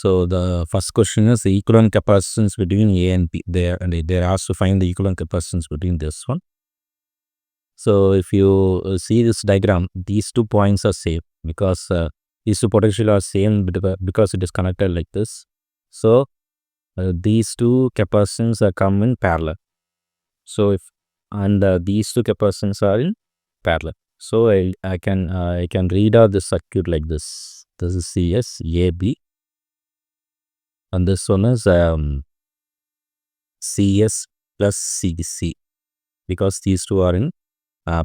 So the first question is the equivalent capacitance between A and B. They're asked to find the equivalent capacitance between this one. So if you see this diagram, these 2 points are same because these 2 potential are same because it is connected like this. So these 2 capacitance are come in parallel. So if these 2 capacitance are in parallel. So I can read out the circuit like this. This is CS AB, and this one is CS plus CC, because these 2 are in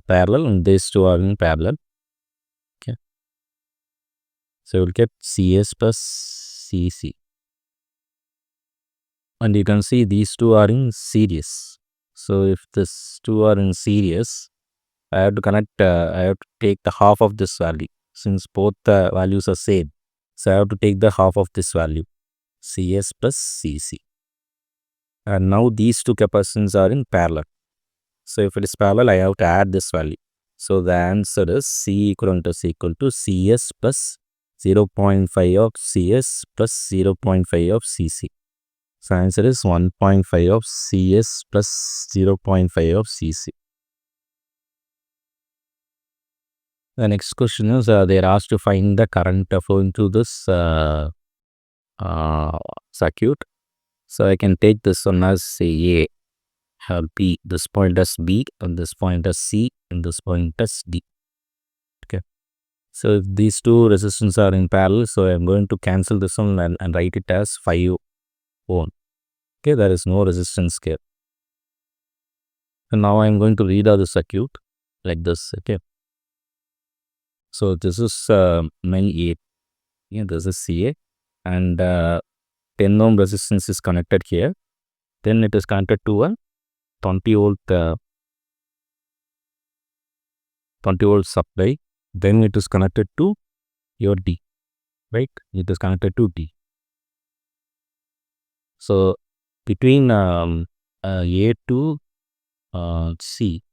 parallel and these 2 are in parallel. Okay, so you'll get CS plus CC, and you can see these 2 are in series. So if these 2 are in series, I have to connect. I have to take the half of this value, since both the values are same. So I have to take the half of this value, CS plus CC. And now these 2 capacitance are in parallel. So if it is parallel, I have to add this value. So the answer is C equivalent is equal to CS plus 0.5 of CS plus 0.5 of CC. So answer is 1.5 of CS plus 0.5 of CC. The next question is they are asked to find the current flowing through this circuit. So I can take this one as A, B, this point as B, and this point as C, and this point as D. Okay. So if these 2 resistors are in parallel, so I am going to cancel this one and write it as 5 ohm. Okay, there is no resistance here. And now I am going to read out the circuit like this. Okay. So this is main A. Yeah, this is CA, and 10 ohm resistance is connected here. Then it is connected to a 20 volt supply. Then it is connected to your D, right? It is connected to D. So between A to C,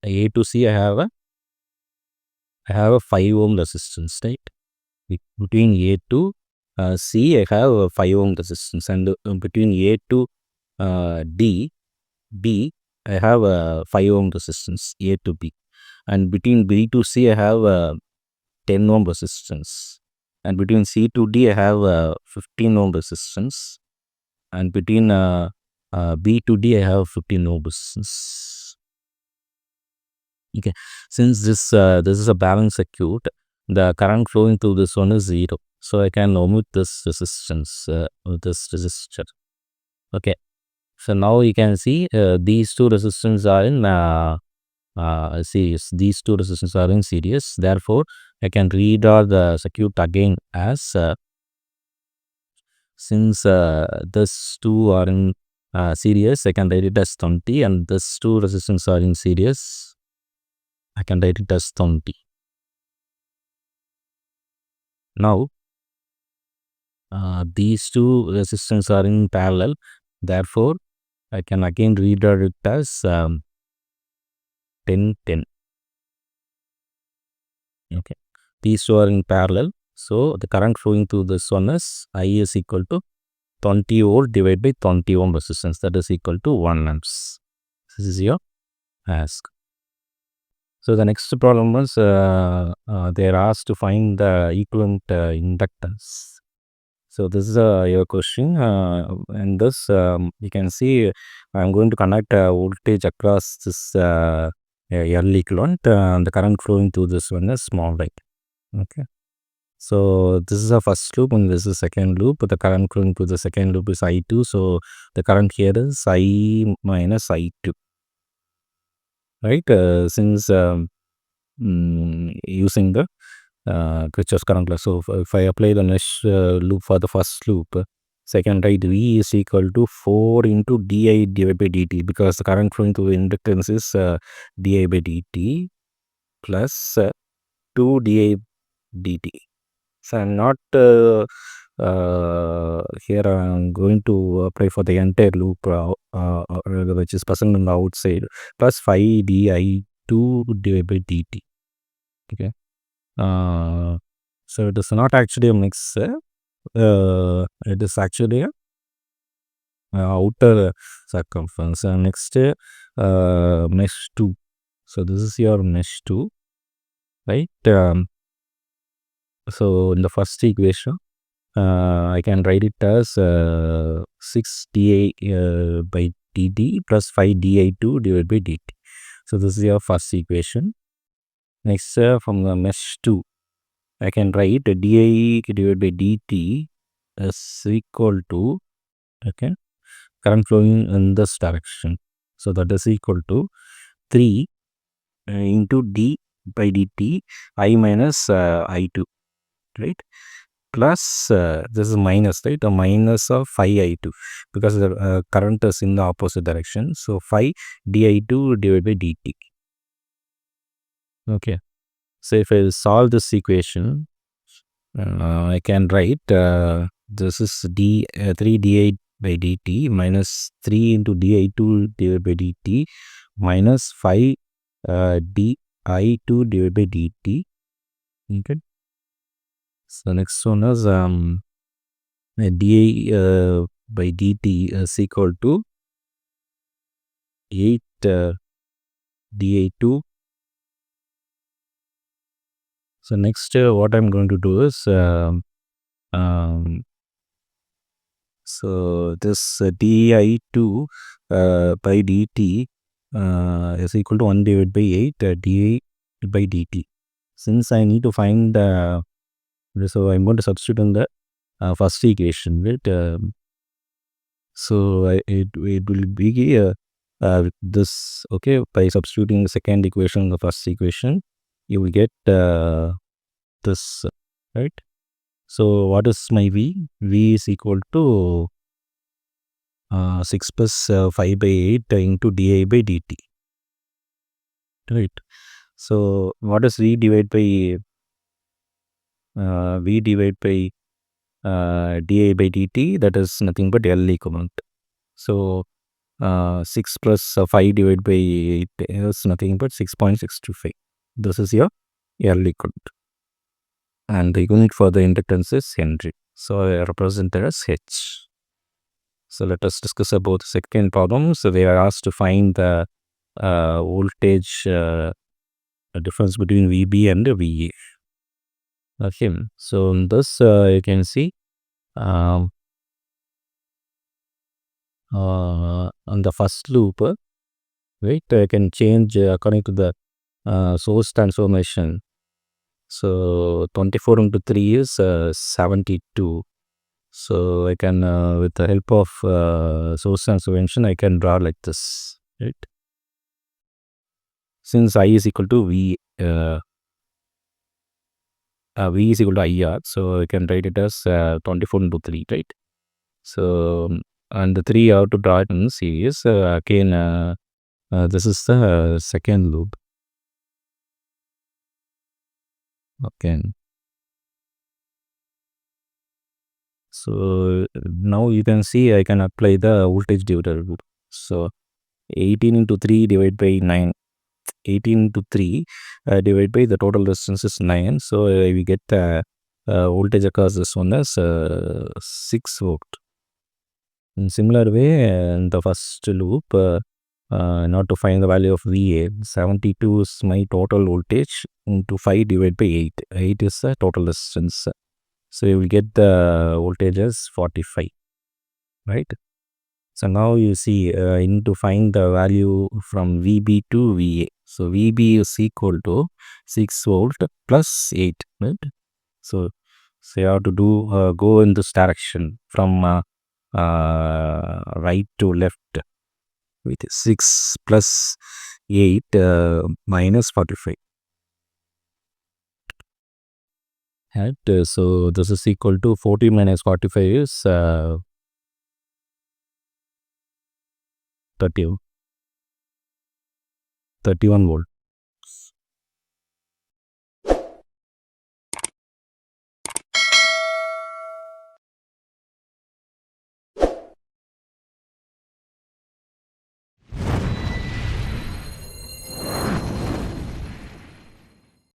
I have a 5 ohm resistance, right? Between A to C, I have a 5 ohm resistance, and between A to B, I have a 5 ohm resistance, A to B, and between B to C, I have a 10 ohm resistance, and between C to D, I have a 15 ohm resistance, and between B to D, I have 15 ohm resistance. Okay, since this is a balanced circuit, the current flowing through this one is 0, so I can omit this resistance with this resistor. Okay, so now you can see these 2 resistors are in series. These 2 resistors are in series. Therefore, I can read out the circuit again as since this 2 are in series, I can write it as 20, and this 2 resistors are in series, I can write it as 20. Now these 2 resistors are in parallel. Therefore, I can again read out it as 10, 10. Okay, these 2 are in parallel. So the current flowing through this one is I is equal to 20 volt divided by 20 ohm resistance, that is equal to 1 amps. This is your ask. So the next problem was they are asked to find the equivalent inductance. So this is your question, and this you can see I am going to connect voltage across this L equivalent, and the current flowing through this one is small, right? Okay. So this is the first loop and this is the second loop. The current flowing through the second loop is I2. So the current here is I minus I2, right? Since using the Kirchhoff's current law. So if I apply the mesh loop for the first loop, second, right, V is equal to 4 into di divided by dt, because the current flowing through the inductance is di by dt plus 2 di dt. So I'm not here I'm going to apply for the entire loop which is present on the outside, plus 5 di2 divided by dt. Okay, so it is not actually a mixer, it is actually a outer circumference. Next, mesh 2. So this is your mesh 2, right? So in the first equation, I can write it as 6 di by dt plus 5 di2 divided by dt. So this is your first equation. Next, from the mesh 2, I can write di divided by dt is equal to, okay, current flowing in this direction. So that is equal to 3 into d by dt I minus I2, right? Plus this is minus, right? A minus of 5i2 because the current is in the opposite direction. So 5 di2 divided by dt. Okay. So if I solve this equation, I can write this is 3 di by dt minus 3 into di2 divided by dt minus 5 di2 divided by dt. Okay. So next one is di by dt is equal to 8 di2. So next what I'm going to do is so this di2 by dt is equal to 1 divided by 8 di by dt. Since I need to find so I'm going to substitute in the first equation, right? So it will be this, okay, by substituting the second equation in the first equation, you will get this, right? So what is my v? V is equal to 6 plus 5 by 8 into di by dt, right? So what is v divided by di by dt? That is nothing but L equivalent. So 6 plus 5 divided by 8 is nothing but 6.625. This is your L equivalent. And the unit for the inductance is Henry. So I represent it as H. So let us discuss about the second problem. So they are asked to find the voltage difference between VB and VA. Okay. So in this you can see on the first loop, right, I can change according to the source transformation. So 24 into 3 is 72. So I can with the help of source transformation I can draw like this, right? Since I is equal to V is equal to IR, so I can write it as 24 into 3, right? So and the 3 I have to draw it in series. Again this is the second loop. Okay. So now you can see I can apply the voltage divider rule. So 18 into 3 divided by 9. 18 into 3 divided by the total resistance is 9. So we get voltage across this one as 6 volt. In similar way, in the first loop, not to find the value of VA, 72 is my total voltage into 5 divided by 8. 8 is the total resistance. So you will get the voltage as 45, right? So now you see I need to find the value from VB to VA. So VB is equal to 6 volt plus 8, right? So you have to do go in this direction from right to left with 6 plus 8 minus 45. Right? So this is equal to 40 minus 45 is 31 volt.